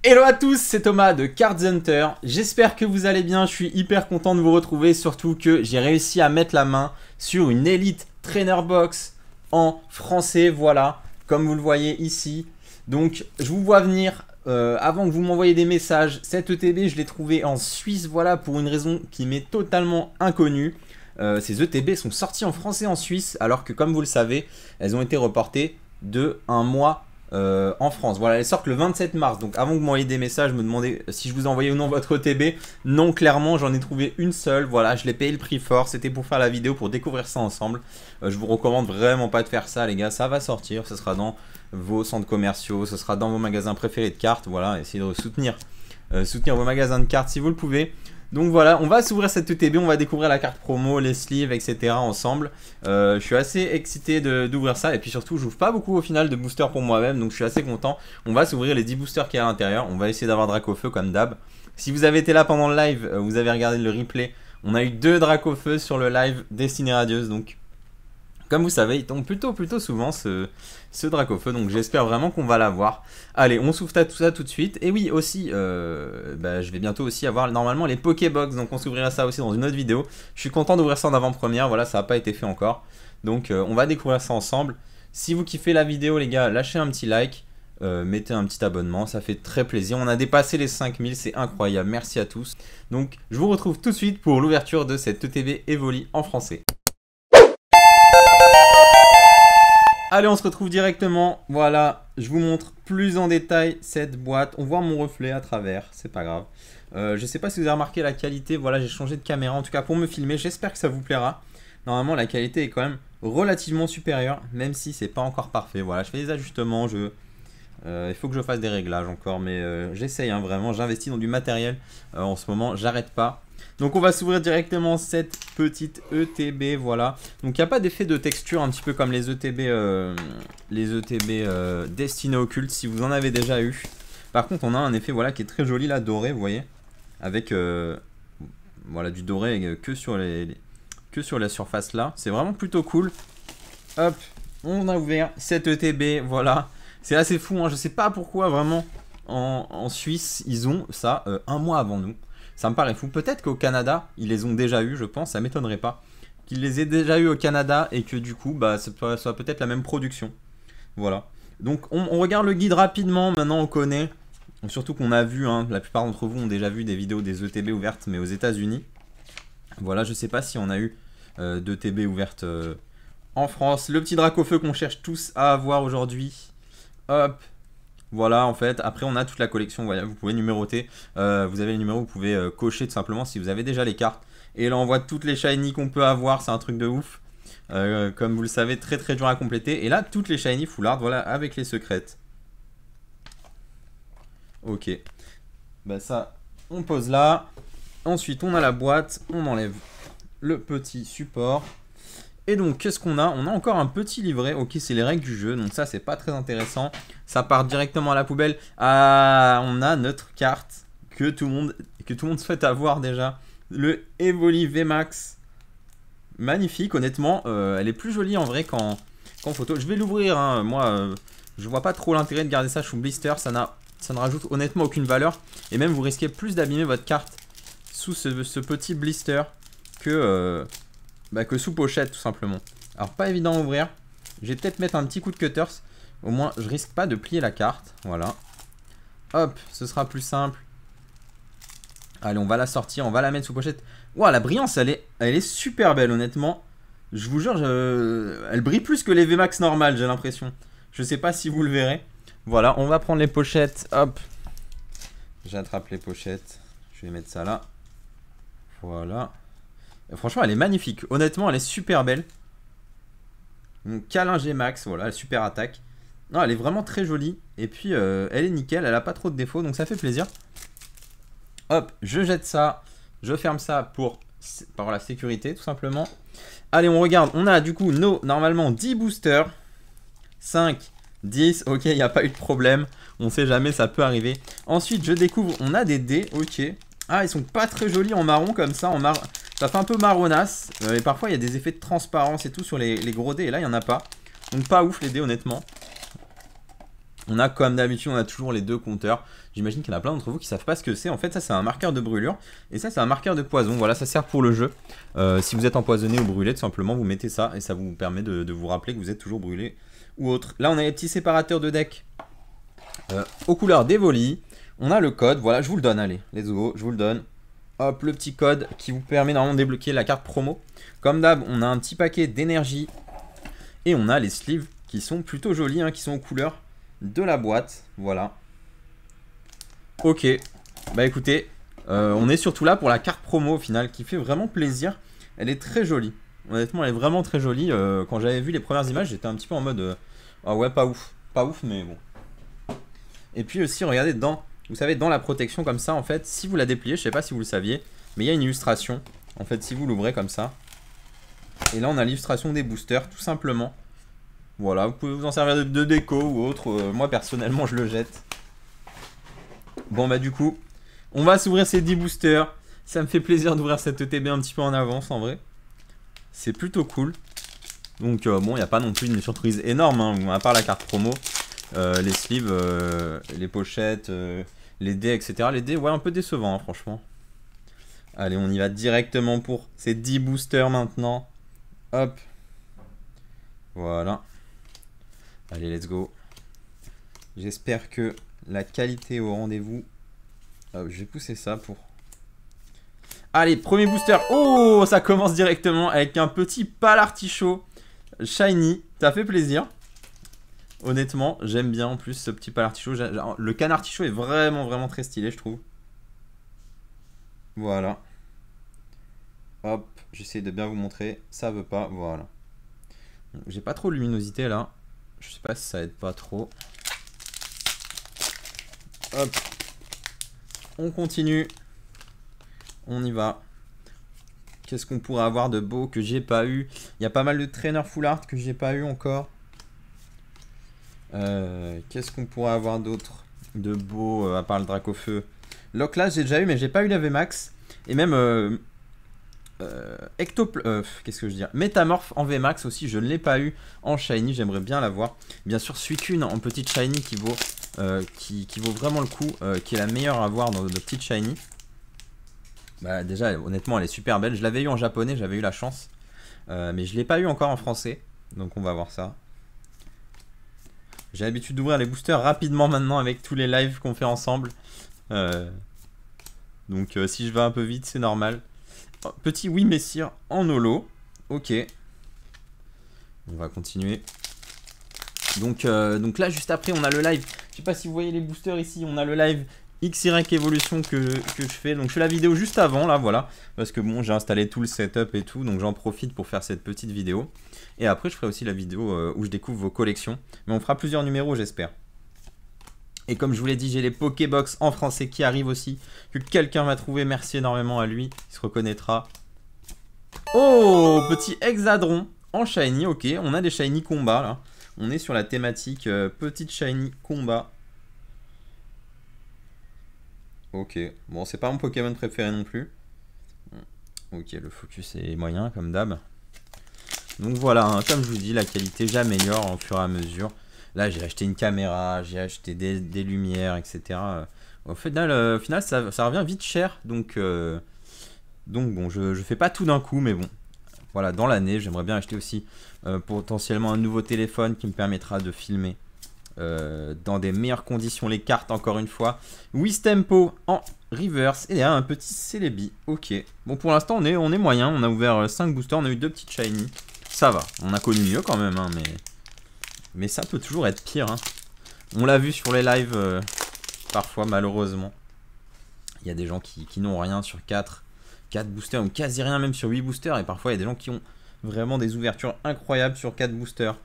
Hello à tous, c'est Thomas de Cards Hunter. J'espère que vous allez bien, je suis hyper content de vous retrouver, surtout que j'ai réussi à mettre la main sur une Elite Trainer Box en français, voilà, comme vous le voyez ici. Donc je vous vois venir, avant que vous m'envoyiez des messages, cette ETB je l'ai trouvée en Suisse, voilà, pour une raison qui m'est totalement inconnue. Ces ETB sont sortis en français en Suisse, alors que comme vous le savez, elles ont été reportées de un mois en France. Voilà, elles sortent le 27 mars. Donc avant que vous m'envoyiez des messages, me demandez si je vous envoyais ou non votre ETB. Non, clairement, j'en ai trouvé une seule. Voilà, je l'ai payé le prix fort. C'était pour faire la vidéo, pour découvrir ça ensemble. Je vous recommande vraiment pas de faire ça, les gars. Ça va sortir. Ce sera dans vos centres commerciaux. Ce sera dans vos magasins préférés de cartes. Voilà, essayez de soutenir vos magasins de cartes si vous le pouvez. Donc voilà, on va s'ouvrir cette ETB, on va découvrir la carte promo, les sleeves, etc. ensemble. Je suis assez excité d'ouvrir ça, et puis surtout, je n'ouvre pas beaucoup au final de boosters pour moi-même, donc je suis assez content. On va s'ouvrir les 10 boosters qu'il y a à l'intérieur, on va essayer d'avoir Dracofeu comme d'hab. Si vous avez été là pendant le live, vous avez regardé le replay, on a eu 2 Dracofeu sur le live Destinée Radieuse, donc comme vous savez, il tombe plutôt souvent ce Dracofeu, donc j'espère vraiment qu'on va l'avoir. Allez, on s'ouvre tout ça tout de suite. Et oui, aussi, je vais bientôt aussi avoir normalement les Pokébox, donc on s'ouvrira ça aussi dans une autre vidéo. Je suis content d'ouvrir ça en avant-première, voilà, ça n'a pas été fait encore. Donc on va découvrir ça ensemble. Si vous kiffez la vidéo, les gars, lâchez un petit like, mettez un petit abonnement, ça fait très plaisir. On a dépassé les 5000, c'est incroyable, merci à tous. Donc je vous retrouve tout de suite pour l'ouverture de cette ETB Evoli en français. Allez, on se retrouve directement. Voilà, je vous montre plus en détail cette boîte. On voit mon reflet à travers, c'est pas grave. Je sais pas si vous avez remarqué la qualité. Voilà, j'ai changé de caméra en tout cas pour me filmer. J'espère que ça vous plaira. Normalement, la qualité est quand même relativement supérieure, même si c'est pas encore parfait. Voilà, je fais des ajustements. Il faut que je fasse des réglages encore, mais j'essaye hein, vraiment. J'investis dans du matériel en ce moment, j'arrête pas. Donc on va s'ouvrir directement cette petite ETB, voilà. Donc il n'y a pas d'effet de texture un petit peu comme les ETB destinés au culte si vous en avez déjà eu. Par contre on a un effet voilà qui est très joli là, doré, vous voyez. Avec voilà, du doré que sur la surface là. C'est vraiment plutôt cool. Hop, on a ouvert cette ETB, voilà. C'est assez fou, hein. Je sais pas pourquoi vraiment en Suisse ils ont ça un mois avant nous. Ça me paraît fou. Peut-être qu'au Canada, ils les ont déjà eu, je pense. Ça m'étonnerait pas qu'ils les aient déjà eu au Canada et que du coup, bah, ça soit peut-être la même production. Voilà. Donc, on regarde le guide rapidement. Maintenant, on connaît. Surtout qu'on a vu, hein, la plupart d'entre vous ont déjà vu des vidéos des ETB ouvertes, mais aux États-Unis. Voilà, je sais pas si on a eu d'ETB ouvertes en France. Le petit Dracofeu qu'on cherche tous à avoir aujourd'hui. Hop. Voilà, en fait, après on a toute la collection, voilà, vous pouvez numéroter, vous avez les numéros, vous pouvez cocher tout simplement si vous avez déjà les cartes. Et là on voit toutes les shiny qu'on peut avoir, c'est un truc de ouf. Comme vous le savez, très dur à compléter. Et là, toutes les shiny full art, voilà, avec les secrètes. Ok, bah ça, on pose là. Ensuite, on a la boîte, on enlève le petit support. Et donc, qu'est-ce qu'on a? On a encore un petit livret. Ok, c'est les règles du jeu. Donc ça, c'est pas très intéressant. Ça part directement à la poubelle. Ah, on a notre carte que tout le monde souhaite avoir déjà. Le Evoli VMAX. Magnifique, honnêtement. Elle est plus jolie en vrai qu'en photo. Je vais l'ouvrir. Hein. Moi, je vois pas trop l'intérêt de garder ça sous blister. Ça ne rajoute honnêtement aucune valeur. Et même, vous risquez plus d'abîmer votre carte sous ce petit blister que sous pochette tout simplement. Alors pas évident à ouvrir. Je vais peut-être mettre un petit coup de cutters. Au moins je risque pas de plier la carte. Voilà. Hop, ce sera plus simple. Allez, on va la sortir, on va la mettre sous pochette. Ouah, la brillance elle est super belle honnêtement. Je vous jure, elle brille plus que les VMAX normales, j'ai l'impression. Je sais pas si vous le verrez. Voilà, on va prendre les pochettes. Hop. J'attrape les pochettes. Je vais mettre ça là. Voilà. Franchement, elle est magnifique. Honnêtement, elle est super belle. Donc, câlin G-Max, voilà, super attaque. Non, elle est vraiment très jolie. Et puis, elle est nickel. Elle a pas trop de défauts, donc ça fait plaisir. Hop, je jette ça. Je ferme ça pour la sécurité, tout simplement. Allez, on regarde. On a du coup normalement 10 boosters. 5, 10. Ok, il n'y a pas eu de problème. On sait jamais, ça peut arriver. Ensuite, je découvre, on a des dés. Ok. Ah, ils sont pas très jolis en marron comme ça. Ça fait un peu marronasse. Et parfois, il y a des effets de transparence et tout sur les gros dés. Et là, il n'y en a pas. Donc, pas ouf les dés, honnêtement. On a comme d'habitude, on a toujours les deux compteurs. J'imagine qu'il y en a plein d'entre vous qui savent pas ce que c'est. En fait, ça c'est un marqueur de brûlure et ça c'est un marqueur de poison. Voilà, ça sert pour le jeu. Si vous êtes empoisonné ou brûlé, tout simplement vous mettez ça et ça vous permet de vous rappeler que vous êtes toujours brûlé ou autre. Là, on a les petits séparateurs de deck aux couleurs d'Evoli. On a le code. Voilà, je vous le donne. Allez, let's go, je vous le donne. Hop, le petit code qui vous permet normalement de débloquer la carte promo. Comme d'hab, on a un petit paquet d'énergie et on a les sleeves qui sont plutôt jolis, hein, qui sont aux couleurs de la boîte, voilà. Ok, bah écoutez, on est surtout là pour la carte promo au final, qui fait vraiment plaisir. Elle est très jolie, honnêtement elle est vraiment très jolie. Quand j'avais vu les premières images, j'étais un petit peu en mode ah ouais, pas ouf mais bon. Et puis aussi regardez dedans, vous savez, dans la protection comme ça en fait, si vous la dépliez, je sais pas si vous le saviez, mais il y a une illustration, en fait si vous l'ouvrez comme ça. Et là on a l'illustration des boosters tout simplement. Voilà, vous pouvez vous en servir de déco ou autre. Moi, personnellement, je le jette. Bon, bah du coup, on va s'ouvrir ces 10 boosters. Ça me fait plaisir d'ouvrir cette ETB un petit peu en avance, en vrai. C'est plutôt cool. Donc, bon, il n'y a pas non plus une surprise énorme, hein, à part la carte promo. Les sleeves, les pochettes, les dés, etc. Les dés, ouais, un peu décevant, hein, franchement. Allez, on y va directement pour ces 10 boosters maintenant. Hop. Voilà. Allez, let's go. J'espère que la qualité est au rendez-vous. Je vais pousser ça pour... Allez, premier booster. Oh, ça commence directement avec un petit pâle artichaut shiny. Ça fait plaisir. Honnêtement, j'aime bien en plus ce petit pâle artichaut. Le canne artichaut est vraiment très stylé, je trouve. Voilà. Hop, j'essaie de bien vous montrer. Ça veut pas, voilà. J'ai pas trop de luminosité là. Je sais pas si ça aide pas trop. Hop. On continue. On y va. Qu'est-ce qu'on pourrait avoir de beau que j'ai pas eu? Il y a pas mal de traîneurs full art que j'ai pas eu encore. Qu'est-ce qu'on pourrait avoir d'autre de beau à part le Dracofeu? Locklast j'ai déjà eu mais j'ai pas eu la VMAX. Et même qu'est-ce que je veux dire, Métamorphe en VMAX aussi, je ne l'ai pas eu en shiny, j'aimerais bien l'avoir. Bien sûr, Suicune en petite shiny qui vaut vraiment le coup, qui est la meilleure à avoir dans de petites shiny. Bah déjà, honnêtement, elle est super belle. Je l'avais eu en japonais, j'avais eu la chance, mais je l'ai pas eu encore en français, donc on va voir ça. J'ai l'habitude d'ouvrir les boosters rapidement maintenant avec tous les lives qu'on fait ensemble, donc si je vais un peu vite, c'est normal. Petit oui messire en holo. Ok. On va continuer. Donc là, juste après, on a le live. Je sais pas si vous voyez les boosters ici. On a le live XY Evolution que je fais. Donc je fais la vidéo juste avant, là, voilà. Parce que bon, j'ai installé tout le setup et tout. Donc j'en profite pour faire cette petite vidéo. Et après, je ferai aussi la vidéo où je découvre vos collections. Mais on fera plusieurs numéros, j'espère. Et comme je vous l'ai dit, j'ai les Pokébox en français qui arrivent aussi, que quelqu'un va trouver. Merci énormément à lui, il se reconnaîtra. Oh, petit Hexadron en shiny, ok. On a des shiny combat là. On est sur la thématique petite shiny combat. Ok, bon, c'est pas mon Pokémon préféré non plus. Ok, le focus est moyen comme d'hab. Donc voilà, hein, comme je vous dis, la qualité j'améliore au fur et à mesure. Là, j'ai acheté une caméra, j'ai acheté des lumières, etc. Au final, ça revient vite cher. Donc bon, je fais pas tout d'un coup, mais bon. Voilà, dans l'année, j'aimerais bien acheter aussi potentiellement un nouveau téléphone qui me permettra de filmer dans des meilleures conditions les cartes, encore une fois. Wistempo en reverse. Et derrière, un petit Celebi. Ok. Bon, pour l'instant, on est moyen. On a ouvert 5 boosters, on a eu 2 petites shiny. Ça va. On a connu mieux quand même, hein, mais ça peut toujours être pire. Hein. On l'a vu sur les lives, parfois, malheureusement. Il y a des gens qui n'ont rien sur 4 boosters, ou quasi rien même sur 8 boosters. Et parfois, il y a des gens qui ont vraiment des ouvertures incroyables sur 4 boosters.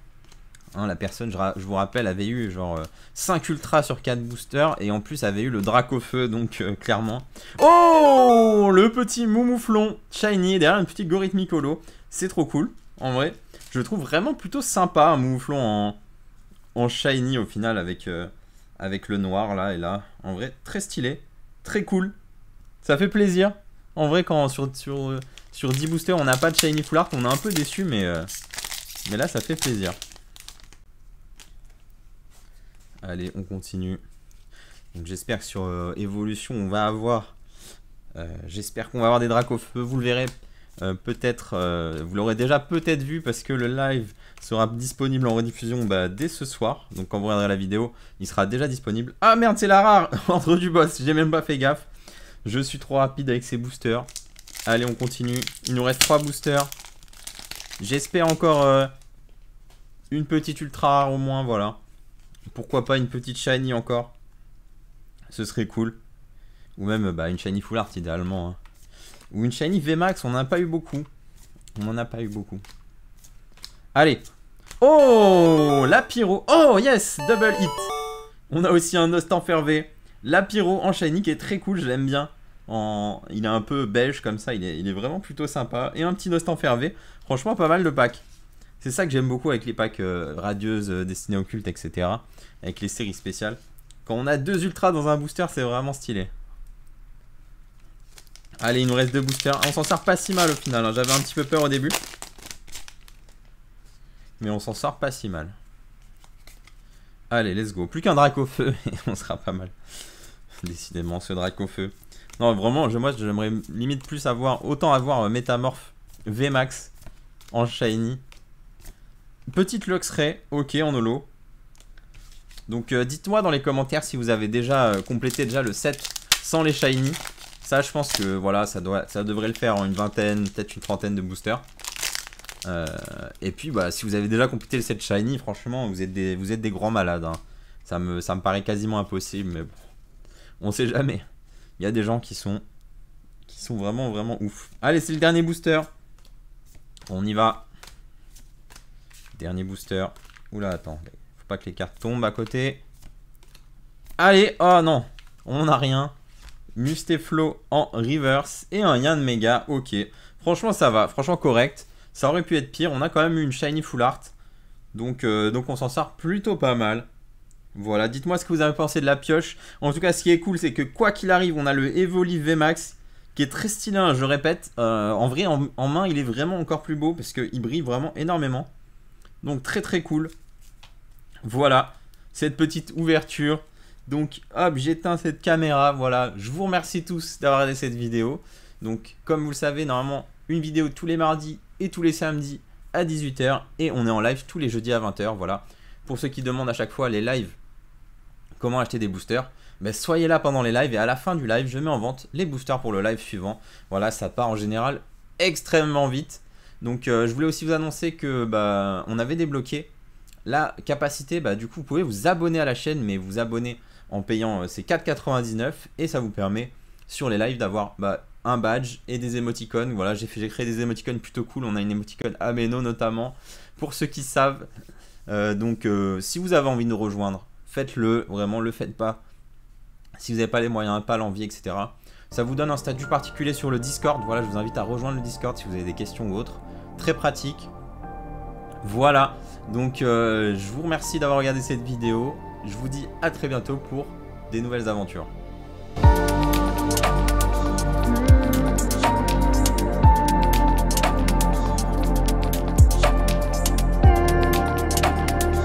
Hein, la personne, je vous rappelle, avait eu genre 5 ultras sur 4 boosters. Et en plus, avait eu le Dracofeu, donc clairement. Oh, le petit Moumouflon shiny, derrière une petite Gorithmic holo. C'est trop cool, en vrai. Je le trouve vraiment plutôt sympa, un Mouflon en shiny au final avec le noir là et là. En vrai, très stylé, très cool. Ça fait plaisir. En vrai, quand sur 10 boosters on n'a pas de shiny full art, on est un peu déçu, mais là ça fait plaisir. Allez, on continue. Donc j'espère que sur évolution, on va avoir... j'espère qu'on va avoir des Dracofeu. Vous le verrez peut-être... vous l'aurez déjà peut-être vu parce que le live sera disponible en rediffusion dès ce soir. Donc quand vous regarderez la vidéo, il sera déjà disponible. Ah merde, c'est la rare entre du boss. J'ai même pas fait gaffe. Je suis trop rapide avec ces boosters. Allez, on continue. Il nous reste 3 boosters. J'espère encore une petite ultra rare au moins, voilà. Pourquoi pas une petite shiny encore. Ce serait cool. Ou même une shiny full art idéalement. Hein. Ou une shiny VMAX, on n'en a pas eu beaucoup. On n'en a pas eu beaucoup. Allez. Oh, la pyro. Oh, yes, double hit. On a aussi un Nostanfervé. La pyro en shiny qui est très cool, je l'aime bien. Il est un peu beige comme ça, il est vraiment plutôt sympa. Et un petit Nostanfervé. Franchement, pas mal de packs. C'est ça que j'aime beaucoup avec les packs radieuses, destinées occultes, etc. Avec les séries spéciales. Quand on a 2 ultras dans un booster, c'est vraiment stylé. Allez, il nous reste 2 boosters. On s'en sort pas si mal au final. Hein. J'avais un petit peu peur au début. Mais on s'en sort pas si mal. Allez, let's go. Plus qu'un Dracofeu et on sera pas mal. Décidément, ce Dracofeu. Non, vraiment, moi j'aimerais limite plus autant avoir Métamorphe VMAX en shiny. Petite Luxray, ok, en holo. Donc dites-moi dans les commentaires si vous avez déjà complété le set sans les shiny. Ça, je pense que voilà, ça devrait le faire en une vingtaine, peut-être une trentaine de boosters. Et puis, si vous avez déjà complété le set shiny, franchement, vous êtes des grands malades. Hein. Ça me paraît quasiment impossible, mais bon, on sait jamais. Il y a des gens qui sont vraiment, vraiment ouf. Allez, c'est le dernier booster. On y va. Dernier booster. Oula, attends. Faut pas que les cartes tombent à côté. Allez, oh non. On n'a rien. Mustéflo en reverse. Et un Yann Mega. Ok. Franchement, ça va. Franchement, correct. Ça aurait pu être pire. On a quand même eu une shiny full art. Donc on s'en sort plutôt pas mal. Voilà. Dites-moi ce que vous avez pensé de la pioche. En tout cas, ce qui est cool, c'est que quoi qu'il arrive, on a le Evolive VMAX. Qui est très stylé, hein, je répète. En vrai, en main, il est vraiment encore plus beau. Parce qu'il brille vraiment énormément. Donc très très cool. Voilà, cette petite ouverture. Donc hop, j'éteins cette caméra. Voilà, je vous remercie tous d'avoir regardé cette vidéo. Donc comme vous le savez, normalement une vidéo tous les mardis et tous les samedis à 18 h. Et on est en live tous les jeudis à 20 h. Voilà, pour ceux qui demandent à chaque fois les lives, comment acheter des boosters, soyez là pendant les lives. Et à la fin du live, je mets en vente les boosters pour le live suivant. Voilà, ça part en général extrêmement vite. Donc je voulais aussi vous annoncer que on avait débloqué la capacité, du coup vous pouvez vous abonner à la chaîne, mais vous abonner en payant ces 4,99 et ça vous permet sur les lives d'avoir un badge et des émoticônes. Voilà, j'ai créé des émoticônes plutôt cool. On a une émoticône Ameno notamment, pour ceux qui savent. Donc si vous avez envie de nous rejoindre, faites-le, vraiment le faites pas. Si vous n'avez pas les moyens, pas l'envie, etc. Ça vous donne un statut particulier sur le Discord. Voilà, je vous invite à rejoindre le Discord si vous avez des questions ou autres. Très pratique. Voilà. Donc, je vous remercie d'avoir regardé cette vidéo. Je vous dis à très bientôt pour des nouvelles aventures.